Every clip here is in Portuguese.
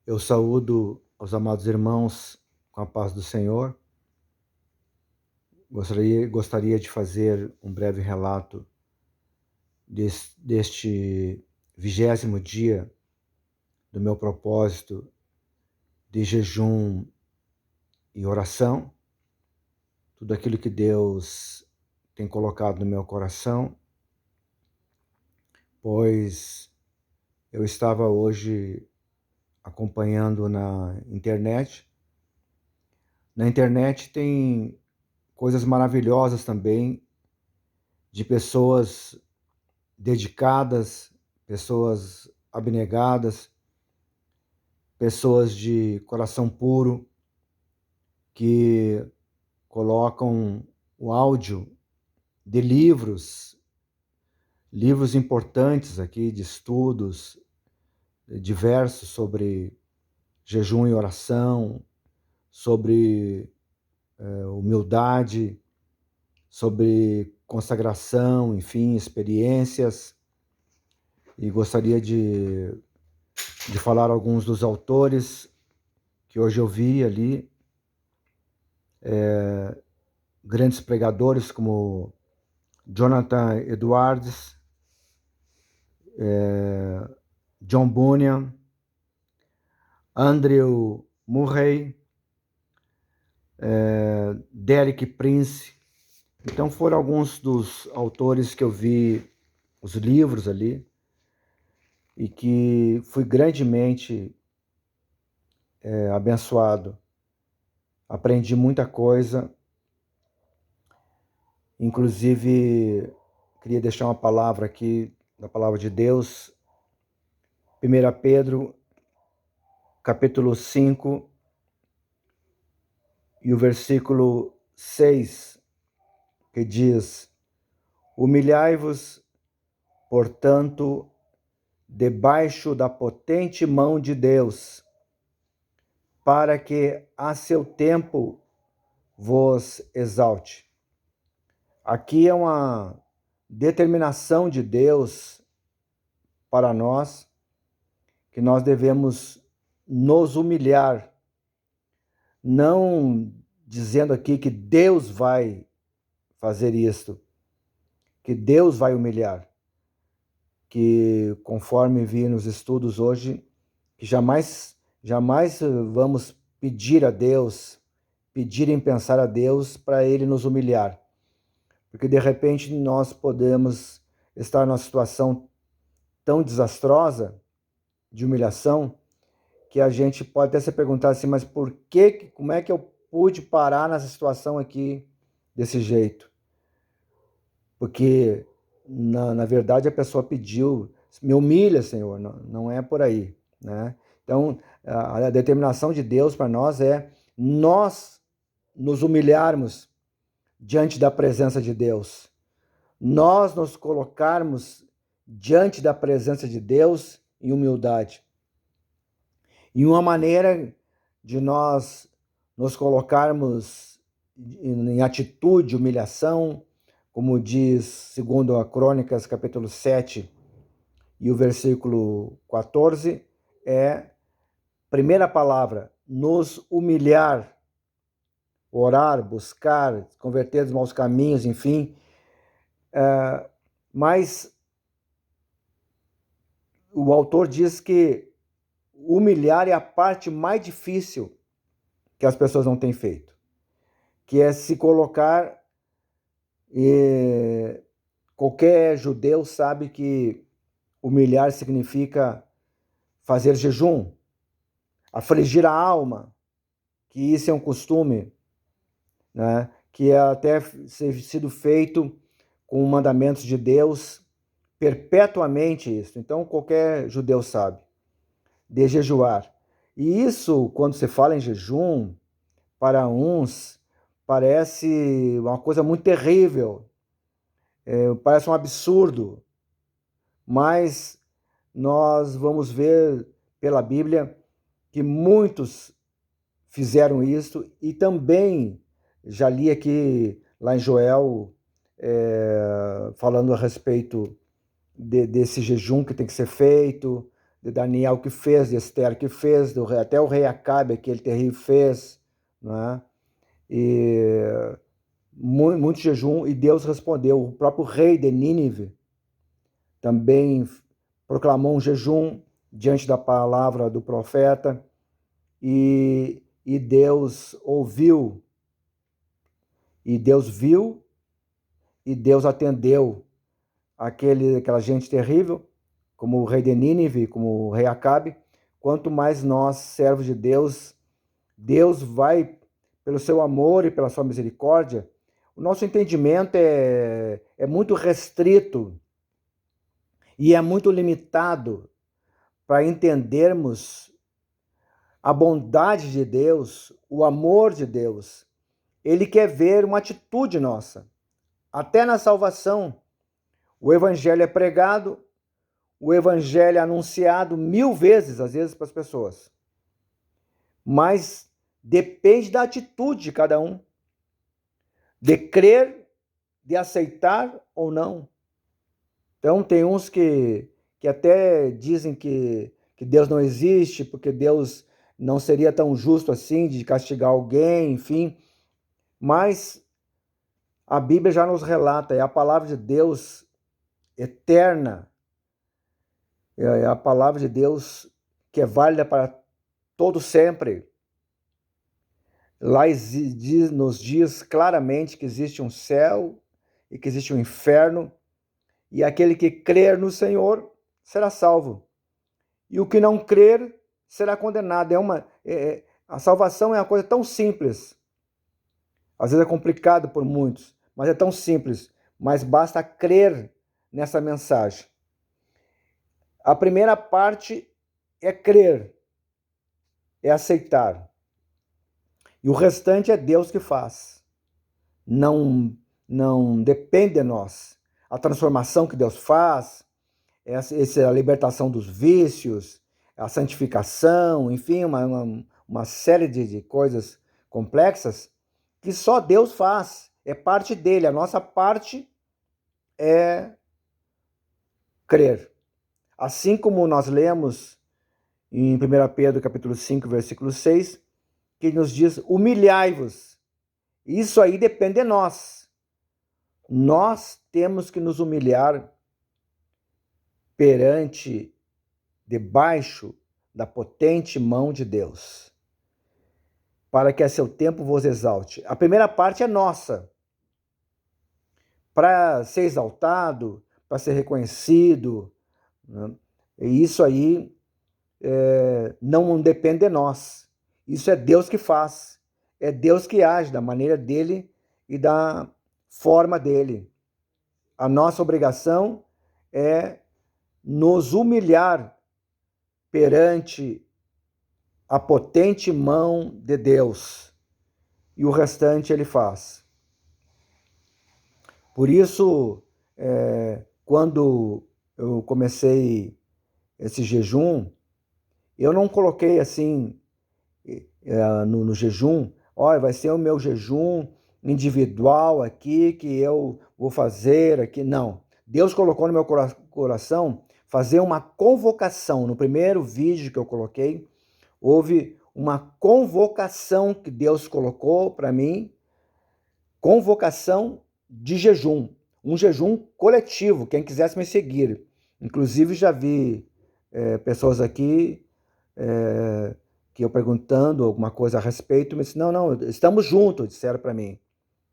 Eu saúdo aos amados irmãos com a paz do Senhor. Gostaria de fazer um breve relato deste 20º dia do meu propósito de jejum e oração, tudo aquilo que Deus tem colocado no meu coração, pois eu estava hoje acompanhando na internet. Na internet tem coisas maravilhosas também, de pessoas dedicadas, pessoas abnegadas, pessoas de coração puro, que colocam o áudio de livros importantes aqui, de estudos diversos sobre jejum e oração, sobre humildade, sobre consagração, enfim, experiências. E gostaria de falar alguns dos autores que hoje eu vi ali, grandes pregadores como Jonathan Edwards, John Bunyan, Andrew Murray, Derek Prince. Então foram alguns dos autores que eu vi os livros ali e que fui grandemente abençoado. Aprendi muita coisa, inclusive queria deixar uma palavra aqui, da palavra de Deus, 1 Pedro, capítulo 5, e o versículo 6, que diz: humilhai-vos, portanto, debaixo da potente mão de Deus, para que a seu tempo vos exalte. Aqui é uma determinação de Deus para nós, que nós devemos nos humilhar, não dizendo aqui que Deus vai fazer isto, que Deus vai humilhar, que conforme vi nos estudos hoje, que jamais vamos pedir a Deus, pedir em pensar a Deus para Ele nos humilhar, porque de repente nós podemos estar numa situação tão desastrosa de humilhação, que a gente pode até se perguntar assim, mas como é que eu pude parar nessa situação aqui desse jeito? Porque, na verdade, a pessoa pediu, me humilha, Senhor, não é por aí, né? Então, a determinação de Deus para nós é nós nos humilharmos diante da presença de Deus, nós nos colocarmos diante da presença de Deus em humildade. E uma maneira de nós nos colocarmos em atitude de humilhação, como diz segundo a Crônicas, capítulo 7 e o versículo 14, é, primeira palavra, nos humilhar, orar, buscar, converter dos maus caminhos, enfim. Mas o autor diz que humilhar é a parte mais difícil que as pessoas não têm feito, que é se colocar. Qualquer judeu sabe que humilhar significa fazer jejum, afligir a alma, que isso é um costume, né? Que é até sido feito com mandamentos de Deus perpetuamente isso. Então qualquer judeu sabe de jejuar. E isso, quando se fala em jejum, para uns parece uma coisa muito terrível, parece um absurdo, mas nós vamos ver pela Bíblia que muitos fizeram isso, e também já li aqui lá em Joel, falando a respeito desse jejum que tem que ser feito, de Daniel que fez, de Esther que fez, até o rei Acabe, aquele terrível, fez, né? E muito jejum, e Deus respondeu. O próprio rei de Nínive também proclamou um jejum diante da palavra do profeta, e Deus ouviu, e Deus viu, e Deus atendeu aquela gente terrível, como o rei de Nínive, como o rei Acabe. Quanto mais nós, servos de Deus, Deus vai, pelo seu amor e pela sua misericórdia, o nosso entendimento é muito restrito e é muito limitado para entendermos a bondade de Deus, o amor de Deus. Ele quer ver uma atitude nossa. Até na salvação, o evangelho é pregado, o evangelho é anunciado 1000 vezes, às vezes, para as pessoas. Mas depende da atitude de cada um, de crer, de aceitar ou não. Então, tem uns que até dizem que Deus não existe, porque Deus não seria tão justo assim de castigar alguém, enfim. Mas a Bíblia já nos relata, é a palavra de Deus eterna, é a palavra de Deus que é válida para todo sempre. Lá nos diz claramente que existe um céu e que existe um inferno, e aquele que crer no Senhor será salvo, e o que não crer será condenado. A salvação é uma coisa tão simples, às vezes é complicado por muitos, mas é tão simples, mas basta crer nessa mensagem. A primeira parte é crer, é aceitar, e o restante é Deus que faz. Não depende de nós. A transformação que Deus faz, a libertação dos vícios, a santificação, enfim, uma série de coisas complexas que só Deus faz. É parte dele. A nossa parte é crer. Assim como nós lemos em 1 Pedro capítulo 5, versículo 6, que nos diz: humilhai-vos. Isso aí depende de nós. Nós temos que nos humilhar debaixo da potente mão de Deus, para que a seu tempo vos exalte. A primeira parte é nossa, para ser exaltado, para ser reconhecido, né? E isso aí não depende de nós. Isso é Deus que faz. É Deus que age da maneira dele e da forma dele. A nossa obrigação é nos humilhar perante a potente mão de Deus, e o restante ele faz. Por isso, quando eu comecei esse jejum, eu não coloquei assim no jejum, olha, vai ser o meu jejum individual aqui, que eu vou fazer aqui. Não. Deus colocou no meu coração fazer uma convocação. No primeiro vídeo que eu coloquei, houve uma convocação que Deus colocou para mim, convocação de jejum, um jejum coletivo, quem quisesse me seguir. Inclusive já vi pessoas aqui que eu perguntando alguma coisa a respeito, me disse, não, estamos juntos, disseram para mim.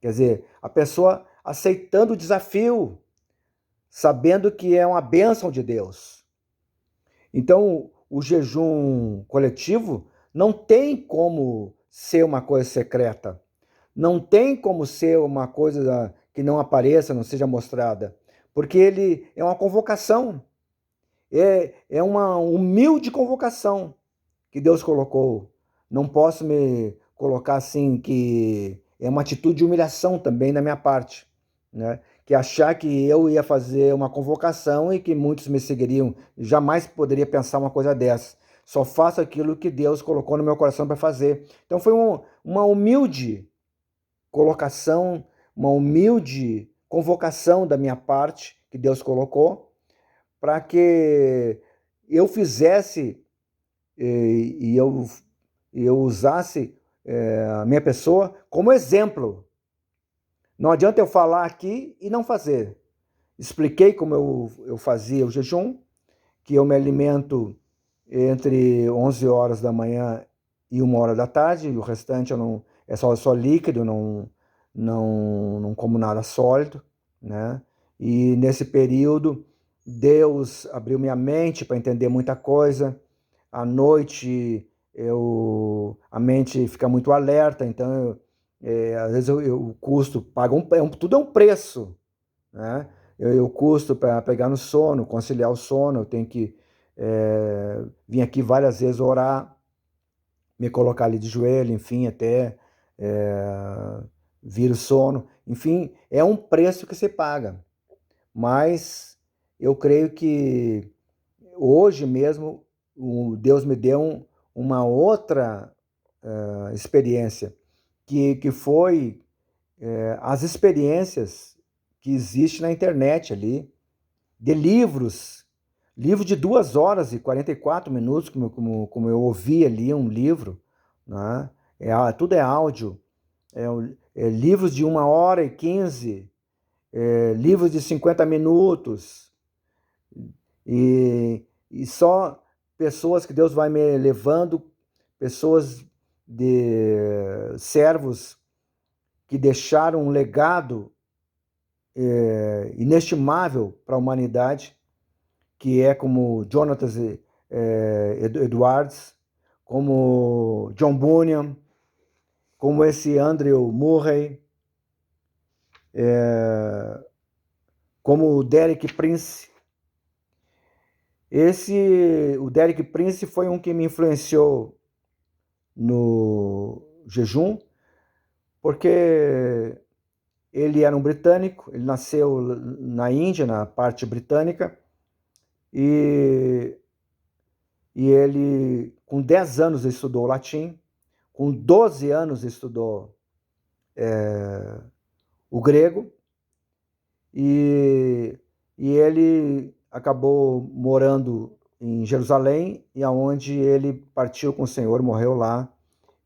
Quer dizer, a pessoa aceitando o desafio, sabendo que é uma bênção de Deus. Então, o jejum coletivo não tem como ser uma coisa secreta. Não tem como ser uma coisa que não apareça, não seja mostrada. Porque ele é uma convocação. É uma humilde convocação que Deus colocou. Não posso me colocar assim que é uma atitude de humilhação também da minha parte, né? Que achar que eu ia fazer uma convocação e que muitos me seguiriam. Jamais poderia pensar uma coisa dessa. Só faço aquilo que Deus colocou no meu coração para fazer. Então foi uma humilde colocação, uma humilde convocação da minha parte que Deus colocou, para que eu fizesse e eu usasse a minha pessoa como exemplo. Não adianta eu falar aqui e não fazer. Expliquei como eu fazia o jejum, que eu me alimento entre 11 horas da manhã e 1 hora da tarde, e o restante eu não, é só líquido, não como nada sólido, né? E nesse período, Deus abriu minha mente para entender muita coisa. À noite, a mente fica muito alerta, então, às vezes eu custo, pago tudo é um preço, né? Eu custo para pegar no sono, conciliar o sono, eu tenho que vir aqui várias vezes orar, me colocar ali de joelho, enfim, até vir o sono. Enfim, é um preço que se paga. Mas eu creio que hoje mesmo Deus me deu uma outra experiência, que foi as experiências que existem na internet ali, de livro de 2 horas e 44 minutos, como eu ouvi ali um livro, né? Tudo é áudio, livros de 1 hora e 15, livros de 50 minutos, e só pessoas que Deus vai me levando, pessoas de servos que deixaram um legado inestimável para a humanidade, que é como Jonathan Edwards, como John Bunyan, como esse Andrew Murray, como o Derek Prince. O Derek Prince foi um que me influenciou no jejum, porque ele era um britânico, ele nasceu na Índia, na parte britânica, e ele, com 10 anos, estudou latim, com 12 anos, estudou o grego, e ele acabou morando em Jerusalém, e aonde ele partiu com o Senhor, morreu lá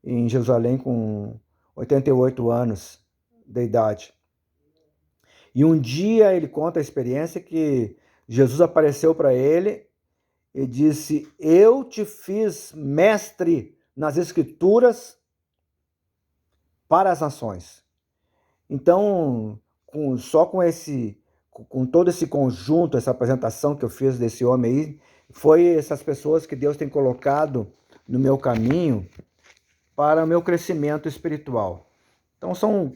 em Jerusalém com 88 anos de idade. E um dia ele conta a experiência que Jesus apareceu para ele e disse: eu te fiz mestre nas Escrituras para as nações. Então, com todo esse conjunto, essa apresentação que eu fiz desse homem aí, foi essas pessoas que Deus tem colocado no meu caminho para o meu crescimento espiritual. Então,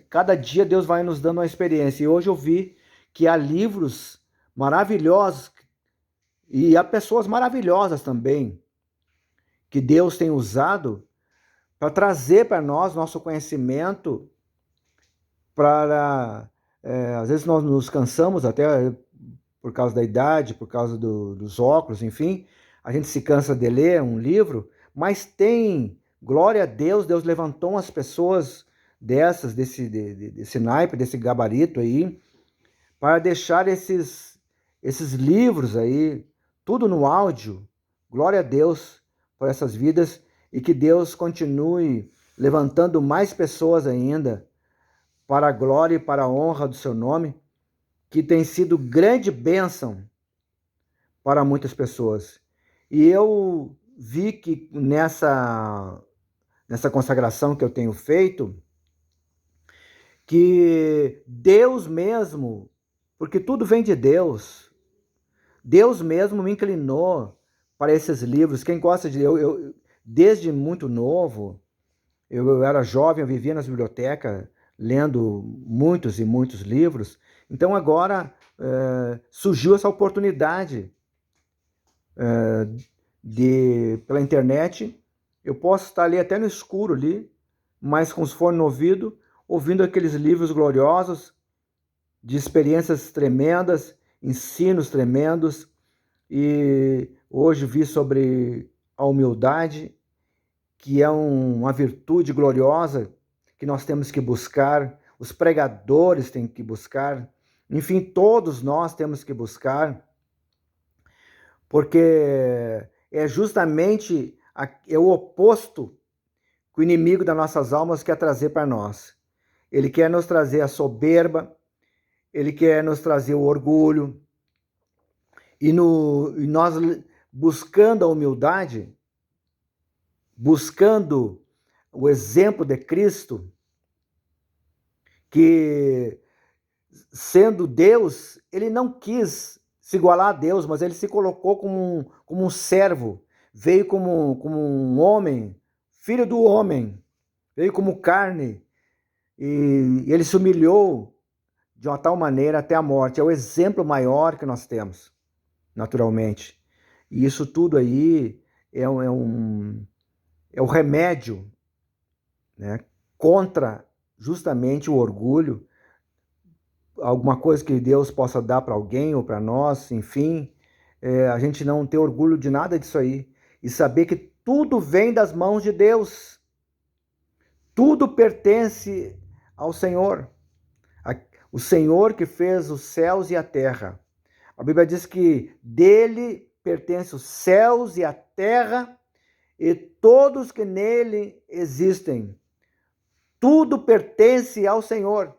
cada dia Deus vai nos dando uma experiência. E hoje eu vi que há livros maravilhosos e há pessoas maravilhosas também que Deus tem usado para trazer para nós nosso conhecimento, às vezes nós nos cansamos até por causa da idade, por causa dos óculos, enfim, a gente se cansa de ler um livro, mas glória a Deus, Deus levantou umas pessoas desse naipe, desse gabarito aí, para deixar esses livros aí, tudo no áudio. Glória a Deus por essas vidas, e que Deus continue levantando mais pessoas ainda para a glória e para a honra do seu nome, que tem sido grande bênção para muitas pessoas. E eu vi que nessa consagração que eu tenho feito, que Deus mesmo, porque tudo vem de Deus, Deus mesmo me inclinou para esses livros. Quem gosta de... Eu desde muito novo, eu era jovem, eu vivia nas bibliotecas, lendo muitos e muitos livros. Então agora surgiu essa oportunidade pela internet. Eu posso estar ali até no escuro ali, mas com os fones no ouvido, ouvindo aqueles livros gloriosos, de experiências tremendas, ensinos tremendos. E hoje vi sobre a humildade, que é uma virtude gloriosa que nós temos que buscar, os pregadores têm que buscar, enfim, todos nós temos que buscar, porque é justamente o oposto que o inimigo das nossas almas quer trazer para nós. Ele quer nos trazer a soberba, ele quer nos trazer o orgulho, e nós buscando a humildade, buscando o exemplo de Cristo, que sendo Deus, ele não quis se igualar a Deus, mas ele se colocou como um servo, veio como um homem, filho do homem, veio como carne, e ele se humilhou de uma tal maneira até a morte. É o exemplo maior que nós temos, naturalmente. E isso tudo aí é o remédio, né, contra justamente o orgulho, alguma coisa que Deus possa dar para alguém ou para nós, enfim, a gente não ter orgulho de nada disso aí e saber que tudo vem das mãos de Deus, tudo pertence ao Senhor, o Senhor que fez os céus e a terra. A Bíblia diz que dele pertence os céus e a terra e todos que nele existem. Tudo pertence ao Senhor.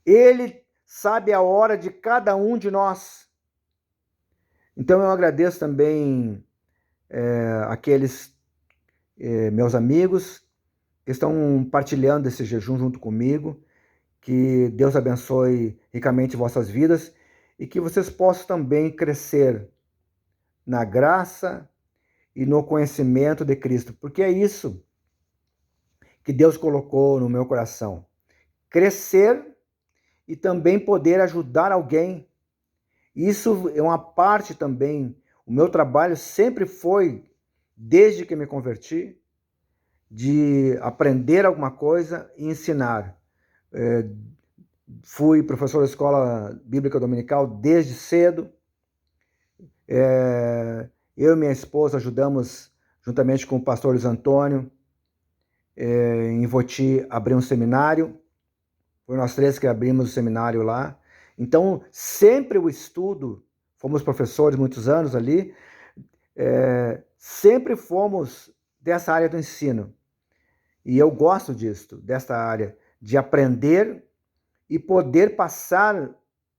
Ele sabe a hora de cada um de nós. Então eu agradeço também aqueles meus amigos que estão partilhando esse jejum junto comigo. Que Deus abençoe ricamente vossas vidas e que vocês possam também crescer na graça e no conhecimento de Cristo, porque é isso que Deus colocou no meu coração. Crescer e também poder ajudar alguém. Isso é uma parte também. O meu trabalho sempre foi, desde que me converti, de aprender alguma coisa e ensinar. Fui professor da escola bíblica dominical desde cedo. Eu e minha esposa ajudamos, juntamente com o pastor Luiz Antônio, em Voti, abrir um seminário. Foi nós três que abrimos o seminário lá. Então, sempre o estudo, fomos professores muitos anos ali, sempre fomos dessa área do ensino. E eu gosto disso, dessa área, de aprender e poder passar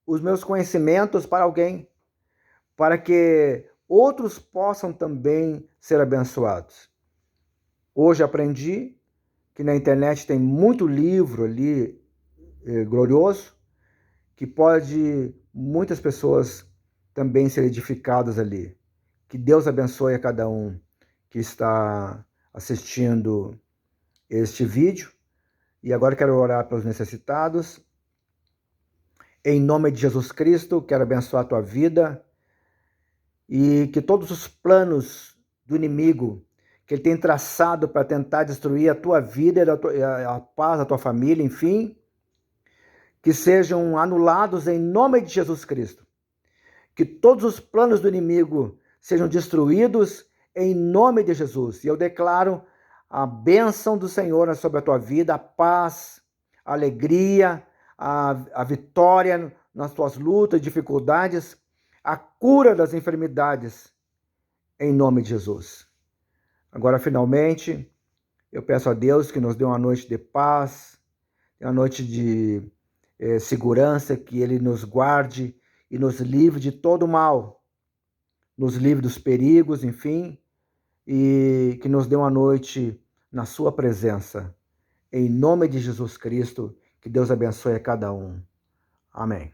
os meus conhecimentos para alguém, para que outros possam também ser abençoados. Hoje aprendi que na internet tem muito livro ali, glorioso, que pode muitas pessoas também ser edificadas ali. Que Deus abençoe a cada um que está assistindo este vídeo. E agora quero orar pelos necessitados. Em nome de Jesus Cristo, quero abençoar a tua vida e que todos os planos do inimigo que ele tem traçado para tentar destruir a tua vida e a paz da tua família, enfim, que sejam anulados em nome de Jesus Cristo. Que todos os planos do inimigo sejam destruídos em nome de Jesus. E eu declaro a bênção do Senhor sobre a tua vida, a paz, a alegria, a vitória nas tuas lutas, dificuldades, a cura das enfermidades, em nome de Jesus. Agora, finalmente, eu peço a Deus que nos dê uma noite de paz, uma noite de segurança, que Ele nos guarde e nos livre de todo mal, nos livre dos perigos, enfim, e que nos dê uma noite na sua presença. Em nome de Jesus Cristo, que Deus abençoe a cada um. Amém.